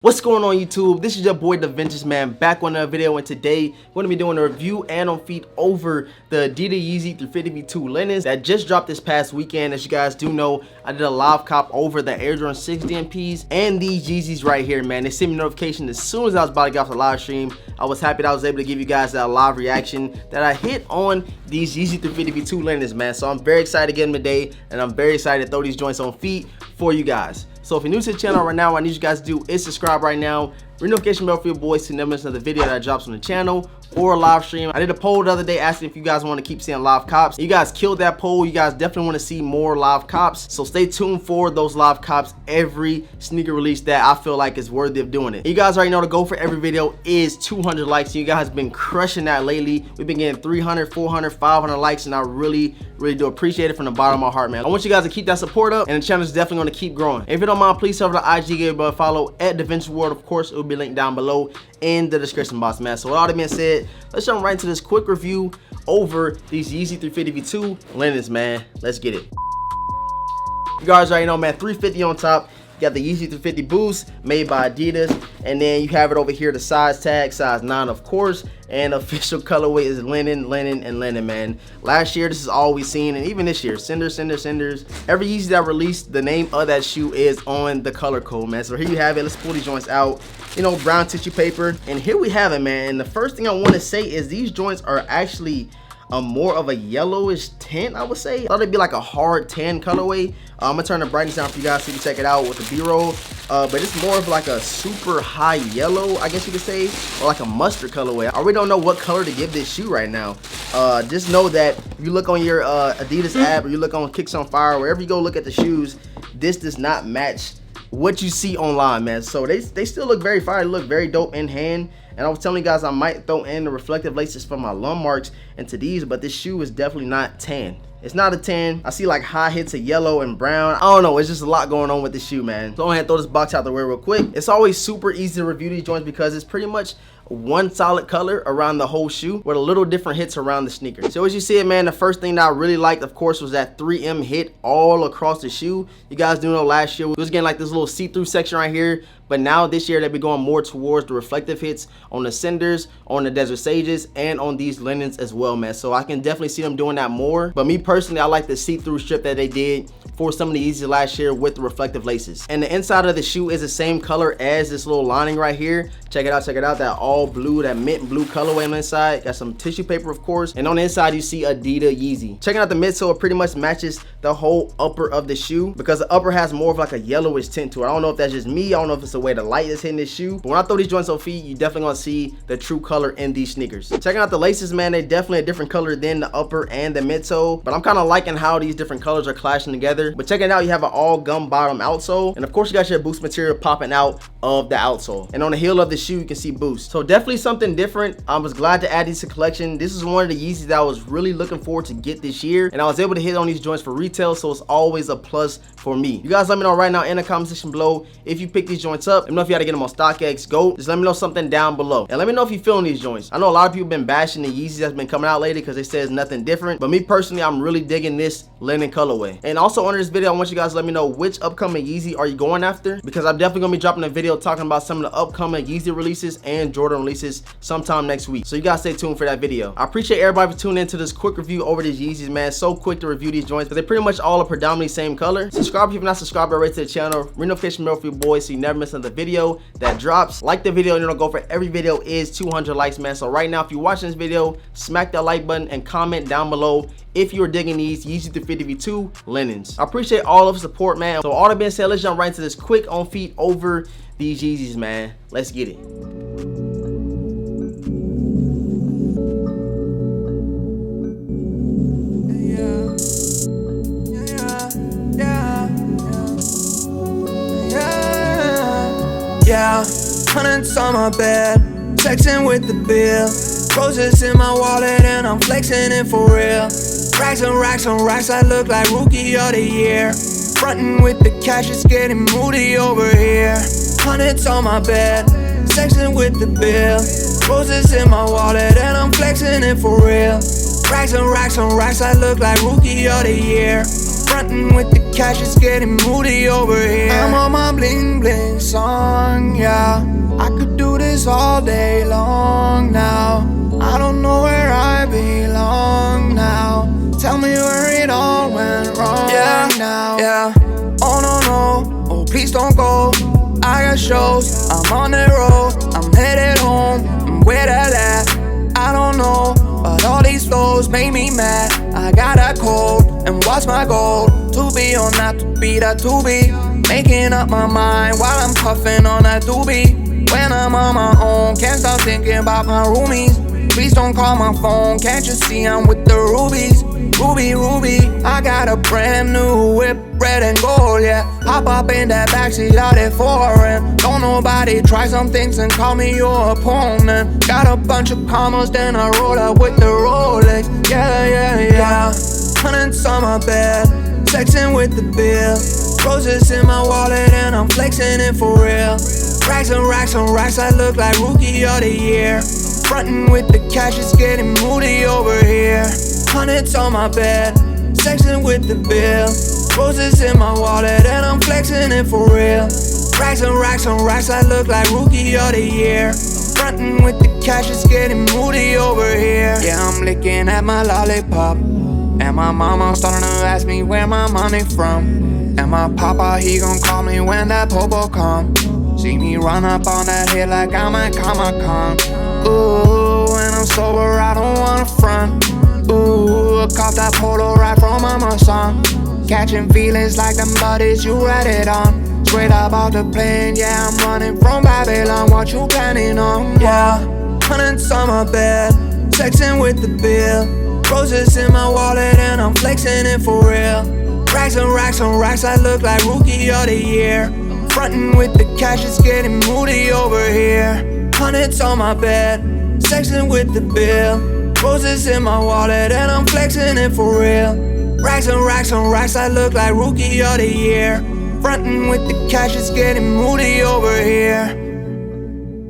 What's going on YouTube? This is your boy DeVintage, man, back on another video, and today we're going to be doing a review and on feet over the Adidas Yeezy 350v2 linens that just dropped this past weekend. As you guys do know, I did a live cop over the Air Jordan 6 DMPs and these Yeezys right here, man. They sent me a notification as soon as I was about to get off the live stream. I was happy that I was able to give you guys that live reaction that I hit on these Yeezy 350v2 linens, man. So I'm very excited to get them today, and I'm very excited to throw these joints on feet for you guys. So if you're new to the channel right now, what I need you guys to do is subscribe right now. Ring notification bell for your boys to never miss another video that drops on the channel or a live stream. I did a poll the other day asking if you guys want to keep seeing live cops. You guys killed that poll. You guys definitely want to see more live cops. So stay tuned for those live cops every sneaker release that I feel like is worthy of doing it. You guys already know the goal for every video is 200 likes. You guys have been crushing that lately. We've been getting 300, 400, 500 likes, and I really do appreciate it from the bottom of my heart, man. I want you guys to keep that support up, and the channel is definitely going to keep growing. If you don't mind, please head over to IG, give it a follow at DeVintage World. Of course, it will be linked down below in the description box, man. So with all that being said, let's jump right into this quick review over these Yeezy 350v2 linens, man. Let's get it. You guys already know, man, 350 on top. You got the Yeezy 350 Boost made by Adidas, and then you have it over here, the size tag, size 9, of course, and official colorway is linen, and linen, man. Last year, this is all we seen, and even this year, cinders. Every Yeezy that released, the name of that shoe is on the color code, man. So here you have it. Let's pull these joints out. You know, brown tissue paper, and here we have it, man. And the first thing I want to say is these joints are actually more of a yellowish tint, I would say. I thought it'd be like a hard tan colorway. I'm gonna turn the brightness down for you guys so you can check it out with the B-roll. But it's more of like a super high yellow, I guess you could say, or like a mustard colorway. I really don't know what color to give this shoe right now. Just know that if you look on your Adidas app, or you look on Kicks on Fire, wherever you go look at the shoes, this does not match what you see online, man. So they still look very fire. They look very dope in hand. And I was telling you guys I might throw in the reflective laces for my lum marks into these, but this shoe is definitely not tan. It's not a tan. I see like high hits of yellow and brown. I don't know, it's just a lot going on with this shoe, man. So I'm gonna throw this box out the way real quick. It's always super easy to review these joints because it's pretty much one solid color around the whole shoe with a little different hits around the sneaker. So as you see it, man, the first thing that I really liked, of course, was that 3M hit all across the shoe. You guys do know last year we was getting like this little see-through section right here, but now this year they've been going more towards the reflective hits on the cinders, on the desert sages, and on these linens as well, man. So I can definitely see them doing that more. But me personally, I like the see-through strip that they did for some of the Yeezy last year with the reflective laces. And the inside of the shoe is the same color as this little lining right here. Check it out, that all blue, that mint blue colorway on the inside. Got some tissue paper, of course, and on the inside you see Adidas Yeezy. Checking out the midsole, it pretty much matches the whole upper of the shoe because the upper has more of like a yellowish tint to it. I don't know if that's just me, I don't know if it's the way the light is hitting this shoe, but when I throw these joints on feet, you definitely gonna see the true color in these sneakers. Checking out the laces, man, they definitely a different color than the upper and the midsole, but I'm kind of liking how these different colors are clashing together. But check it out, you have an all gum bottom outsole, and of course you got your boost material popping out of the outsole, and on the heel of the shoe you can see boost. So definitely something different. I was glad to add these to collection. This is one of the Yeezys that I was really looking forward to get this year, and I was able to hit on these joints for retail, so it's always a plus for me. You guys let me know right now in the comment section below if you pick these joints up. Let me know if you had to get them on StockX, GOAT. Just let me know something down below, and let me know if you feeling these joints. I know a lot of people been bashing the Yeezys that's been coming out lately because they say it's nothing different, but me personally, I'm really digging this linen colorway. And also under this video, I want you guys to let me know which upcoming Yeezy are you going after, because I'm definitely gonna be dropping a video talking about some of the upcoming Yeezy releases and Jordan releases sometime next week. So you guys stay tuned for that video. I appreciate everybody for tuning into this quick review over these Yeezys, man. So quick to review these joints, but they pretty much all are predominantly same color. Subscribe if you're not subscribed already to the channel. Ring notification bell for your boys so you never miss another video that drops. Like the video, and it'll go for every video is 200 likes, man. So right now, if you're watching this video, smack that like button and comment down below if you're digging these Yeezy 350v2 linens. I appreciate all of the support, man. So all that being said, let's jump right into this quick on feet over these Yeezys, man. Let's get it. Yeah, hundreds on my bed, texting with the bill. Roses in my wallet and I'm flexing it for real. Racks on racks on racks, I look like rookie of the year. Frontin' with the cash, it's getting moody over here. Hundreds on my bed, texting with the bill. Roses in my wallet and I'm flexing it for real. Racks on racks on racks, I look like rookie of the year. Frontin' with the cash, it's getting moody over here. I'm on my bling bling song, yeah. I could do this all day long now. I don't know where I belong now. Tell me where it all went wrong now. Yeah. Oh no no, oh please don't go. I got shows, I'm on the road, I'm headed home, I'm where that at, I don't know. But all these flows make me mad. I got a cold, and what's my goal? To be or not to be, that to be. Making up my mind while I'm puffing on that doobie. When I'm on my own, can't stop thinking about my roomies. Please don't call my phone, can't you see I'm with the rubies? Ruby, Ruby, I got a brand new whip, red and gold, yeah. Hop up in that backseat out there foreign. Don't nobody try some things and call me your opponent. Got a bunch of commas, then I roll up with the Rolex. Yeah. Hundreds on my bed, sexing with the bill. Roses in my wallet and I'm flexing it for real. Racks and racks and racks, I look like rookie of the year. Frontin' with the cash, it's getting moody over here. Hundreds on my bed, sexing with the bill. Roses in my wallet and I'm flexing it for real. Racks and racks and racks, I look like rookie of the year. Frontin' with the cash, it's getting moody over here. Yeah, I'm licking at my lollipop, and my mama starting to ask me where my money from. And my papa, he gon' call me when that popo come. See me run up on that hill like I'm at Comic-Con. Ooh, when I'm sober, I don't wanna front. Ooh, caught that polo right from mama's son. Catching feelings like them buddies you read it on. Straight up out the plane, yeah, I'm running from Babylon. What you planning on? Yeah, hundreds on my bed, sexing with the bill. Roses in my wallet and I'm flexing it for real. Racks and racks and racks, I look like rookie of the year. Frontin' with the cash, it's getting moody over here. Hundreds on my bed, sexing with the bill. Roses in my wallet and I'm flexing it for real. Racks and racks and racks, I look like rookie of the year. Frontin' with the cash, it's getting moody over here.